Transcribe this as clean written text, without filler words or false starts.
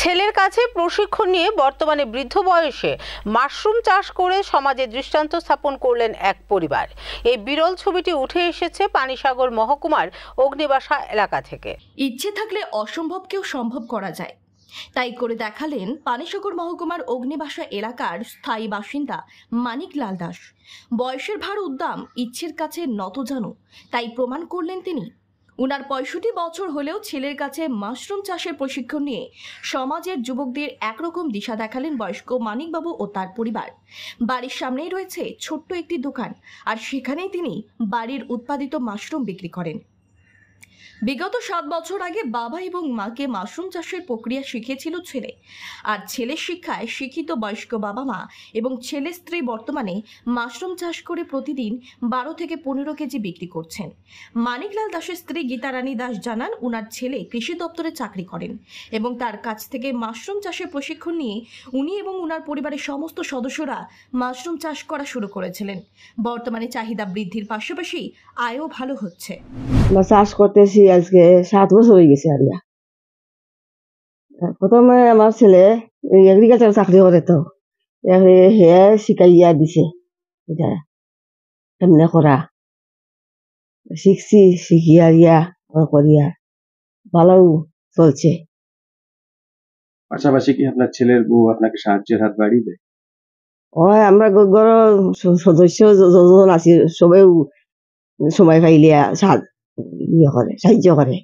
ছেলের কাছে প্রশিক্ষণ নিয়ে বর্তমানে বৃদ্ধ বয়সে মাশরুম চাষ করে সমাজে দৃষ্টান্ত স্থাপন করলেন এক পরিবার। এই বিরল ছবিটি উঠে এসেছে পানিসাগর মহকুমার অগ্নিবাসা এলাকা থেকে। ইচ্ছে থাকলে অসম্ভবকেও সম্ভব করা যায়, তাই করে দেখালেন পানিসাগর মহকুমার অগ্নিবাসা এলাকার স্থায়ী বাসিন্দা মানিকলাল দাস। বয়সের ভার উদ্দাম, ইচ্ছের কাছে নতজানু, তাই প্রমাণ করলেন তিনি। উনার ৬৫ বছর হলেও ছেলের কাছে মাশরুম চাষের প্রশিক্ষণ নিয়ে সমাজের যুবকদের একরকম দিশা দেখালেন বয়স্ক মানিকবাবু ও তার পরিবার। বাড়ির সামনেই রয়েছে ছোট্ট একটি দোকান, আর সেখানেই তিনি বাড়ির উৎপাদিত মাশরুম বিক্রি করেন। বিগত ৭ বছর আগে বাবা এবং মাকে মাশরুম চাষের প্রক্রিয়া শিখিয়েছিল ছেলে, আর ছেলের শিক্ষায় শিক্ষিত বয়স্ক বাবা মা এবং ছেলের স্ত্রী বর্তমানে মাশরুম চাষ করে প্রতিদিন ১২ থেকে ১৫ কেজি বিক্রি করছেন। মানিকলাল দাসের স্ত্রী গীতারানী দাস জানান, উনার ছেলে কৃষি দপ্তরে চাকরি করেন এবং তার কাছ থেকে মাশরুম চাষের প্রশিক্ষণ নিয়ে উনি এবং উনার পরিবারের সমস্ত সদস্যরা মাশরুম চাষ করা শুরু করেছিলেন। বর্তমানে চাহিদা বৃদ্ধির পাশাপাশি আয়ও ভালো হচ্ছে। চাষ করতেছি আজকে 7 বছর হয়ে গেছে। আর প্রথমে আমার ছেলে এগ্রিকালচার চাকরি করে, তো হে শিখাইয়া দিছে এটা কেমনে করা, শিখছি, শিখিয়া ইয়া করিয়া ভালো চলছে। পাশাপাশি কি আপনার ছেলের বউ আপনাকে সাহায্যের হাত বাড়িয়ে দেয়? আমরা ঘরের সদস্য যজন আছি সবাই সময় পাইলে ইয়ে করে, সাহায্য করে।